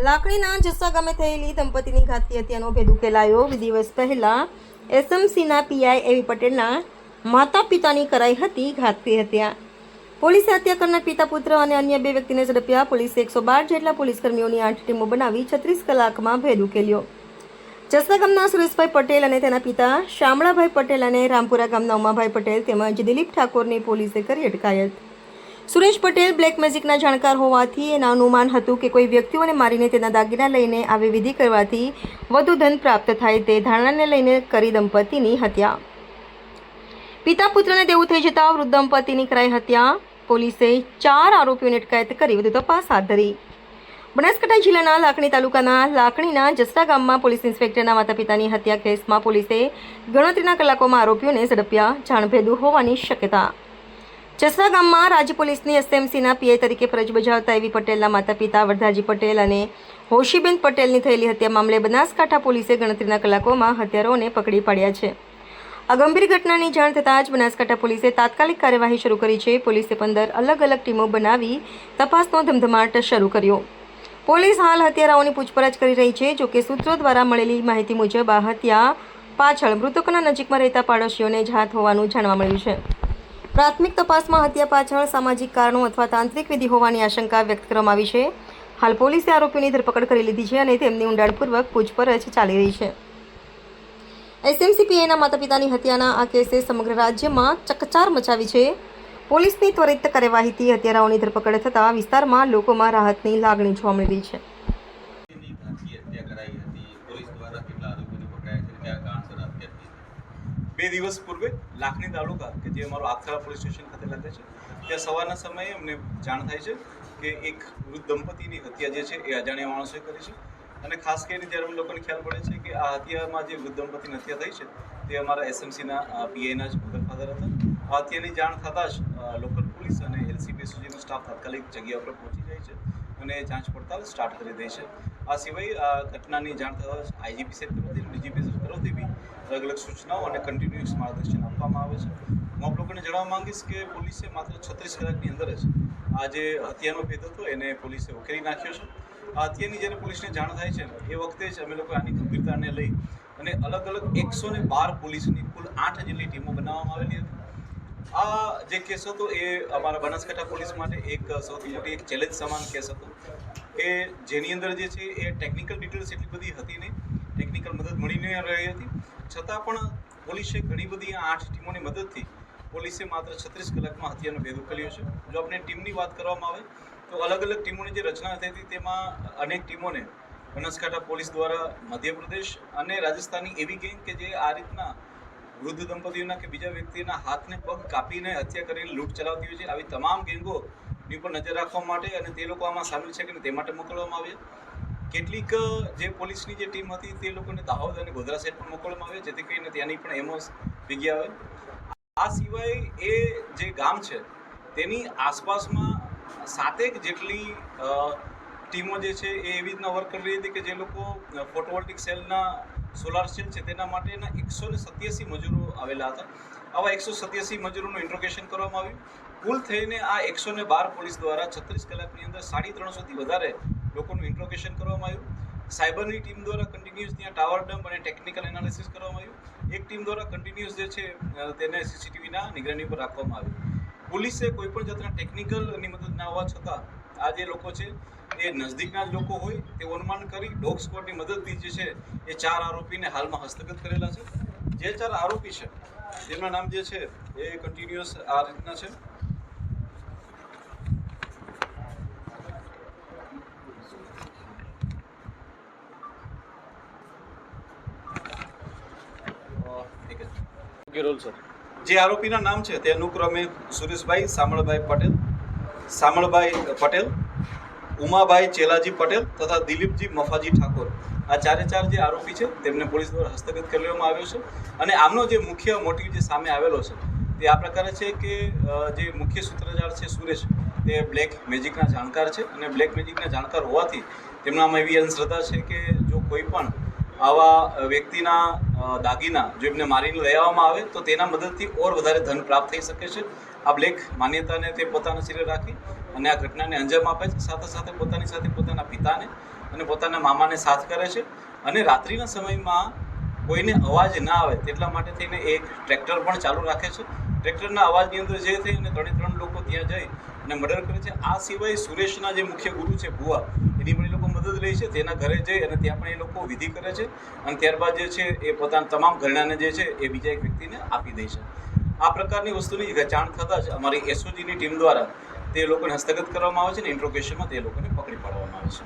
લાકડીના જસ્સા ગામે થયેલી દંપતીની ઘાતકી હત્યાનો ભેદ ઉકેલાયો. દિવસ પહેલા એસએમસીના પીઆઈ એવી પટેલના માતા પિતાની કરાઈ હતી ઘાતકી હત્યા. પોલીસે હત્યા કરનાર પિતા પુત્ર અને અન્ય 2 વ્યક્તિને ઝડપ્યા. પોલીસે 112 જેટલા પોલીસકર્મીઓની 8 ટીમો બનાવી 36 કલાકમાં ભેદ ઉકેલ્યો. જસ્સા ગામના સુરેશભાઈ પટેલ અને તેના પિતા શામળાભાઈ પટેલ અને રામપુરા ગામના ઉમાભાઈ પટેલ તેમજ દિલીપ ઠાકોરની પોલીસે કરી અટકાયત. સુરેશ પટેલ બ્લેક મેજિકના જાણકાર હોવાથી એના અનુમાન હતું કે કોઈ વ્યક્તિઓને મારીને તેના દાગીના લઈને આવી વિધિ કરવાથી વધુ ધન પ્રાપ્ત થાય તે ધારણાને લઈને કરી દંપતીની હત્યા. પિતા પુત્રને દેવું થઈ જતા વૃદ્ધ દંપતીની કરાઈ હત્યા. પોલીસે 4 આરોપીઓની અટકાયત કરી વધુ તપાસ હાથ ધરી. બનાસકાંઠા જિલ્લાના લાખણી તાલુકાના લાખણીના જસ્સા ગામમાં પોલીસ ઇન્સ્પેક્ટરના માતા પિતાની હત્યા કેસમાં પોલીસે ગણતરીના કલાકોમાં આરોપીઓને ઝડપ્યા. જાણભેદુ હોવાની શક્યતા. જસ્સા ગામમાં રાજ્ય પોલીસની એસએમસીના પીઆઈ તરીકે ફરજ બજાવતા એવી પટેલના માતા પિતા વરદાજી પટેલ અને હોશીબેન પટેલની થયેલી હત્યા મામલે બનાસકાંઠા પોલીસે ગણતરીના કલાકોમાં હત્યારાઓને પકડી પાડ્યા છે. આ ગંભીર ઘટનાની જાણ થતાં જ બનાસકાંઠા પોલીસે તાત્કાલિક કાર્યવાહી શરૂ કરી છે. પોલીસે 15 અલગ અલગ ટીમો બનાવી તપાસનો ધમધમાટ શરૂ કર્યો. પોલીસ હાલ હત્યારાઓની પૂછપરછ કરી રહી છે. જોકે સૂત્રો દ્વારા મળેલી માહિતી મુજબ આ હત્યા પાછળ મૃતકોના નજીકમાં રહેતા પાડોશીઓને જ હાથ હોવાનું જાણવા મળ્યું છે. પ્રાથમિક તપાસમાં હત્યા પાછળ સામાજિક કારણો અથવા તાંત્રિક વિધિ હોવાની આશંકા વ્યક્ત કરવામાં આવી છે. હાલ પોલીસે આરોપીઓની ધરપકડ કરી લીધી છે અને તેમની ઊંડાણપૂર્વક પૂછપરછ ચાલી રહી છે. એસએમસીપીઆઈના માતા પિતાની હત્યાના આ કેસે સમગ્ર રાજ્યમાં ચકચાર મચાવી છે. પોલીસની ત્વરિત કાર્યવાહીથી હત્યારાઓની ધરપકડ થતાં વિસ્તારમાં લોકોમાં રાહતની લાગણી જોવા મળી રહી છે. 2 દિવસ પૂર્વે લાખણી તાલુકા કે જે અમારો આખરા પોલીસ સ્ટેશન ખાતે લાગે છે ત્યાં સવારના સમયે અમને જાણ થાય છે કે એક વૃદ્ધ દંપતીની હત્યા જે છે એ અજાણ્યા માણસોએ કરી છે. અને ખાસ કરીને જ્યારે અમને લોકોને ખ્યાલ પડે છે કે આ હત્યામાં જે વૃદ્ધ દંપતીની હત્યા થઈ છે તે અમારા એસએમસીના પીઆઈના જ મધર ફાધર હતા. આ હત્યાની જાણ થતાં જ લોકલ પોલીસ અને એલસીબી સુધીનો સ્ટાફ તાત્કાલિક જગ્યા પર પહોંચી જાય છે અને જાંચ પડતાલ સ્ટાર્ટ કરી દે છે. આ સિવાય આ ઘટનાની જાણ થતાં જ આઈજીપી સાહેબ તરફથી ડીજીપી સાહેબ તરફથી બી અલગ અલગ સૂચનાઓ અને કન્ટિન્યુઅસ માર્ગદર્શન આપવામાં આવે છે. હું આપ લોકોને જણાવવા માંગીશ કે પોલીસે માત્ર 36 કલાકની અંદર જ આ જે હત્યાનો ભેદ હતો એને પોલીસે ઉકેલી નાખ્યો છે. આ હત્યાની જ્યારે પોલીસને જાણ થાય છે એ વખતે જ અમે લોકો આની ગંભીરતાને લઈ અને અલગ અલગ 112 પોલીસની કુલ 8 જેટલી ટીમો બનાવવામાં આવેલી હતી. આ જે કેસ હતો એ અમારા બનાસકાંઠા પોલીસ માટે એક સૌથી મોટી એક ચેલેન્જ સમાન કેસ હતો કે જેની અંદર જે છે એ ટેકનિકલ ડિટેલ્સ એટલી બધી હતી નહીં, ટેકનિકલ મદદ મળી ન રહી હતી. છતાં પણ પોલીસે ઘણી બધી 8 ટીમોની મદદથી પોલીસે માત્ર 36 કલાકમાં હત્યાનો ભેદ ઉકેલ્યો છે. જો આપણે ટીમની વાત કરવામાં આવે તો અલગ અલગ ટીમોની જે રચના થઈ હતી તેમાં અનેક ટીમોને બનાસકાંઠા પોલીસ દ્વારા મધ્યપ્રદેશ અને રાજસ્થાનની એવી ગેંગ કે જે આ રીતના વૃદ્ધ દંપતીઓના કે બીજા વ્યક્તિના હાથને પગ કાપીને હત્યા કરીને લૂંટ ચલાવતી હોય છે, આવી તમામ ગેંગોની ઉપર નજર રાખવા માટે અને તે લોકો આમાં સામેલ છે કે તે માટે મોકલવામાં આવ્યા. કેટલીક જે પોલીસની જે ટીમ હતી તે લોકોને દાહોદ અને ગોધરા સાઈડ પણ મોકલવામાં આવે જેથી કરીને ત્યાંની પણ એમઓસ ભેગી આવે. આ સિવાય એ જે ગામ છે તેની આસપાસમાં 7 જેટલી ટીમો જે છે એ એવી રીતના વર્ક કરી રહી હતી કે જે લોકો ફોટોવોલ્ટિક સેલના સોલાર સેલ છે તેના માટેના 187 મજૂરો આવેલા હતા. આવા 187 મજૂરોનું ઇન્ટ્રોગેશન કરવામાં આવ્યું. કુલ થઈને આ 112 પોલીસ દ્વારા 36 કલાકની અંદર 350થી વધારે લોકોનું ઇન્ટ્રોગેશન કરવામાં આવ્યું. સાયબરની ટીમ દ્વારા કન્ટિન્યુઅસ ત્યાં ટાવર ડમ્પ અને ટેકનિકલ એનાલિસિસ કરવામાં આવ્યું. એક ટીમ દ્વારા કન્ટિન્યુઅસ જે છે તેને સીસીટીવીના નિગરાની પર રાખવામાં આવ્યું. પોલીસે કોઈપણ જાતના ટેકનિકલની મદદ ના હોવા છતાં આ જે લોકો છે એ નજદીકના જ લોકો હોય તેવું અનુમાન કરી ડોગ સ્ક્વોડની મદદથી જે છે એ 4 આરોપીને હાલમાં હસ્તગત કરેલા છે. જે 4 આરોપી છે તેમના નામ જે છે એ કન્ટિન્યુઅસ આ રીતના છે. જે આરોપીના નામ છે તે અનુક્રમે સુરેશભાઈ સામળભાઈ પટેલ, ઉમાભાઈ ચેલાજી પટેલ તથા દિલીપજી મફાજી ઠાકોર, આ 4 જે આરોપી છે તેમને પોલીસ દ્વારા હસ્તગત કરી લેવામાં આવ્યો છે. અને આમનો જે મુખ્ય મોટિવ જે સામે આવેલો છે તે આ પ્રકારે છે કે જે મુખ્ય સૂત્રધાર છે સુરેશ તે બ્લેક મેજિકના જાણકાર છે અને બ્લેક મેજિકના જાણકાર હોવાથી તેમનામાં એવી અંધશ્રદ્ધા છે કે જો કોઈ પણ આવા વ્યક્તિના દાગીના જો એમને મારીને લઈ આવવામાં આવે તો તેના મદદથી ઓર વધારે ધન પ્રાપ્ત થઈ શકે છે. આ બ્લેક માન્યતાને તે પોતાના શરીરે રાખી અને આ ઘટનાને અંજામ આપે છે. સાથે સાથે પોતાની સાથે પોતાના પિતાને અને પોતાના મામાને સાથ કરે છે અને રાત્રિના સમયમાં કોઈને અવાજ ના આવે તેટલા માટે થઈને એક ટ્રેક્ટર પણ ચાલુ રાખે છે. ટ્રેક્ટરના અવાજની અંદર જે થઈ અને 3 લોકો ત્યાં જઈ અને મર્ડર કરે છે. આ સિવાય સુરેશના જે મુખ્ય ગુરુ છે ભુવા, એની પણ એ લોકો મદદ લે છે. તેના ઘરે જઈ અને ત્યાં પણ એ લોકો વિધિ કરે છે અને ત્યારબાદ જે છે એ પોતાના તમામ ઘરેણાને જે છે એ બીજા એક વ્યક્તિને આપી દે છે. આ પ્રકારની વસ્તુની જાણ થતાં જ અમારી એસઓજીની ટીમ દ્વારા તે લોકોને હસ્તગત કરવામાં આવે છે અને ઇન્ટ્રોગેશનમાં તે લોકોને પકડી પાડવામાં આવે છે.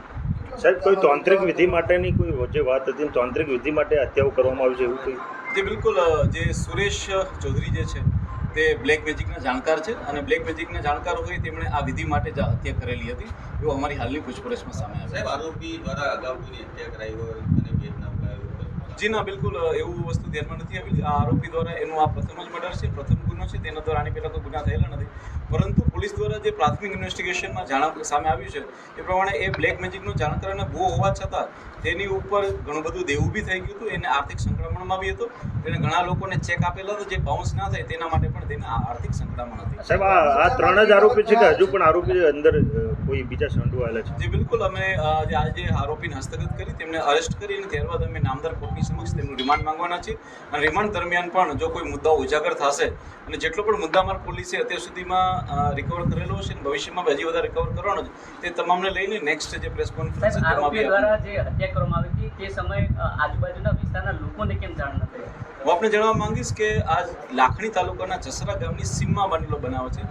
સાહેબ, કોઈ તાંત્રિક વિધિ માટેની કોઈ જે વાત હતી, તાંત્રિક વિધિ માટે હત્યાઓ કરવામાં આવી છે એવું કોઈ? જે બિલકુલ જે સુરેશ ચૌધરી જે છે તે બ્લેક મેજિકના જાણકાર છે અને બ્લેક મેજિકના જાણકાર હોય તેમણે આ વિધિ માટે જ હત્યા કરેલી હતી એવું અમારી હાલની પૂછપરછમાં સામે આવ્યું. સાહેબ, આરોપી દ્વારા અગાઉ કોઈની હત્યા કરાઈ હોય અને ભેદના અપાયો? જી ના, બિલકુલ એવું વસ્તુ ધ્યાનમાં નથી આવેલી. આ આરોપી દ્વારા એનું આ પ્રથમ જ મર્ડર છે, પ્રથમ ગુનો છે. તેના દ્વારા આની પહેલાં કોઈ ગુના થયેલા નથી, પરંતુ પોલીસ દ્વારા જે પ્રાથમિક ઇન્વેસ્ટિગેશનમાં સામે આવ્યું છે એ પ્રમાણે એ બ્લેક મેજિકનો જાણકાર અને ભૂવો હોવા છતાં તેની ઉપર ઘણું બધું દેવું બી થઈ ગયું હતું. એને આર્થિક સંકળામણમાં બી હતો. તેને ઘણા લોકોને ચેક આપેલા હતા જે બાઉન્સ ના થાય તેના માટે પણ તેને આર્થિક સંકળામણ હતી. સાહેબ, આ 3 જ આરોપી છે કે હજુ પણ આરોપી અંદર કોઈ બીજા સંડોવાયેલા છે? જી બિલકુલ, અમે આજે આરોપીને હસ્તગત કરી તેમને અરેસ્ટ કરી અને ત્યારબાદ અમે નામદાર કોર્ટની સમક્ષ તેમનું રિમાન્ડ માંગવાના છે. અને રિમાન્ડ દરમિયાન પણ જો કોઈ મુદ્દાઓ ઉજાગર થશે અને જેટલો પણ મુદ્દામાલ પોલીસે અત્યાર સુધીમાં રિકવર કરેલો છે અને ભવિષ્યમાં હજી વધારે રિકવર કરવાનો છે તે તમામને લઈને નેક્સ્ટ જે પ્રેસ કોન્ફરન્સ છે તેમાં આરોપી દ્વારા જે હત્યા કરવામાં આવી હતી તે સમયે આજુબાજુના વિસ્તારના લોકોને કેમ જાણ ન થઈ? હું આપને જણાવવા માંગીશ કે આ લાખણી તાલુકાના જસરા ગામની સીમમાં બનેલો બનાવ છે.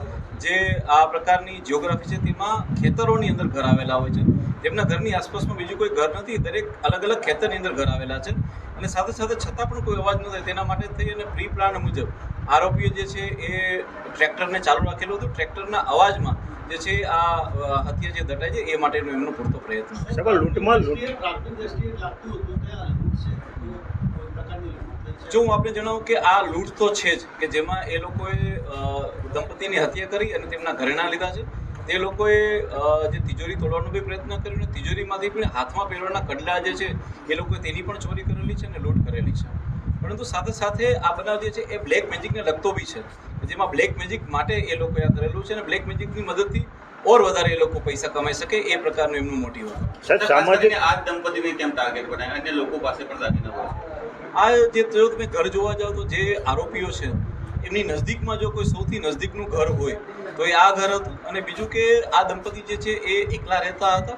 જે આ પ્રકારની જિયોગ્રાફી છે તેમાં ખેતરોની અંદર ઘર આવેલા હોય છે. તેમના ઘરની આસપાસમાં બીજું કોઈ ઘર નથી, દરેક અલગ અલગ ખેતરની અંદર ઘર આવેલા છે અને સાથે સાથે છતાં પણ કોઈ અવાજ ન થાય તેના માટે થઈ અને પ્રી પ્લાન મુજબ આરોપીઓ જે છે એ ટ્રેક્ટરને ચાલુ રાખેલું હતું. ટ્રેક્ટરના અવાજમાં જે છે આ હત્યા જે દટાય છે એ માટેનો એમનો પૂરતો પ્રયત્ન. સાહેબ, લૂંટમાં જો હું આપને જણાવું કે આ લૂંટ તો છે જ કે જેમાં એ લોકોએ દંપતીની હત્યા કરી અને તેમના ઘરેણાં લીધા છે. તે લોકોએ જે તિજોરી તોડવાનો બી પ્રયત્ન કર્યો અને તિજોરીમાંથી પણ હાથમાં પહેરવાના કડલા જે છે એ લોકોએ તેની પણ ચોરી કરેલી છે અને લૂંટ કરેલી છે. પરંતુ સાથે સાથે આ બનાવ જે છે એ બ્લેક મેજિકને લગતો બી છે, જેમાં બ્લેક મેજિક માટે એ લોકોએ આ કરેલું છે અને બ્લેક મેજિકની મદદથી ઓર વધારે એ લોકો પૈસા કમાઈ શકે એ પ્રકારનું એમનું મોટિવ હતું. સાહેબ, સામાજિક આ દંપતીને કેમ ટાર્ગેટ બનાવ્યા? અન્ય લોકો પાસે પણ દાગીના હોય. આ જે જો તમે ઘર જોવા જાઓ તો જે આરોપીઓ છે એમની નજદીકમાં જો કોઈ સૌથી નજદીકનું ઘર હોય તો એ આ ઘર હતું. અને બીજું કે આ દંપતી જે છે એ એકલા રહેતા હતા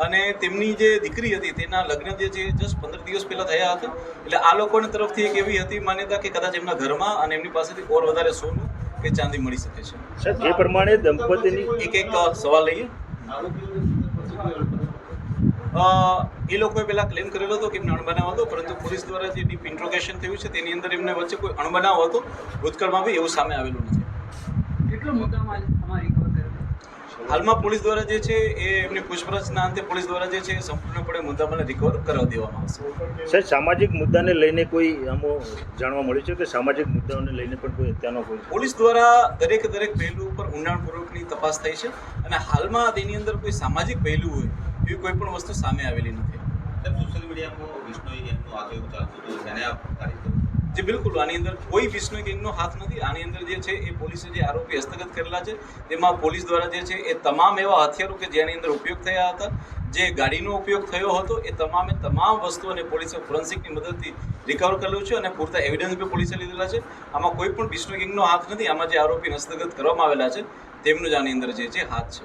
અને તેમની જે દીકરી હતી તેના લગ્ન જે છે જસ્ટ 15 દિવસ પહેલાં થયા હતા. એટલે આ લોકોની તરફથી એક એવી હતી માન્યતા કે કદાચ એમના ઘરમાં અને એમની પાસેથી ઓર વધારે સોનું કે ચાંદી મળી શકે છે. સાહેબ, જે પ્રમાણે દંપતીની એક સવાલ લઈએ. એ લોકોએ પહેલાં ક્લેમ કરેલો હતો કે એમને અણબનાવ હતો, પરંતુ પોલીસ દ્વારા જે ડીપ ઇન્ટ્રોગેશન થયું છે તેની અંદર એમને વચ્ચે કોઈ અણબનાવ હતો ભૂતકાળમાં બી એવું સામે આવેલું નથી. કેટલો મુદ્દામાં અમારી ખબર કરે? હાલમાં પોલીસ દ્વારા જે છે એ એમની પૂછપરછના અંતે પોલીસ દ્વારા જે છે એ સંપૂર્ણપણે મુદ્દામાલને રિકવર કરાવી દેવામાં આવશે. સાહેબ, સામાજિક મુદ્દાને લઈને કોઈ આમાં જાણવા મળ્યું છે કે સામાજિક મુદ્દાઓને લઈને પણ કોઈ હત્યાનો કોઈ? પોલીસ દ્વારા દરેક પહેલું ઉપર ઊંડાણપૂર્વકની તપાસ થઈ છે અને હાલમાં તેની અંદર કોઈ સામાજિક પહેલું હોય એવી કોઈ પણ વસ્તુ સામે આવેલી નથી. સોશિયલ મીડિયામાં વિષ્ણોઈ ગેંગનું આગે એવું ચાલતું હતું, તેને આપ તારીખ કરો. જે બિલકુલ આની અંદર કોઈ વિષ્ણુ ગેંગનો હાથ નથી. આની અંદર જે છે એ પોલીસે જે આરોપી હસ્તગત કરેલા છે તેમાં પોલીસ દ્વારા જે છે એ તમામ એવા હથિયારો કે જેની અંદર ઉપયોગ થયા હતા, જે ગાડીનો ઉપયોગ થયો હતો, એ તમામે તમામ વસ્તુઓને પોલીસે ફોરેન્સિકની મદદથી રિકવર કરેલું છે અને પૂરતા એવિડન્સ બી પોલીસે લીધેલા છે. આમાં કોઈ પણ વિષ્ણુ ગેંગનો હાથ નથી. આમાં જે આરોપી હસ્તગત કરવામાં આવેલા છે તેમનું જ આની અંદર જે છે હાથ છે.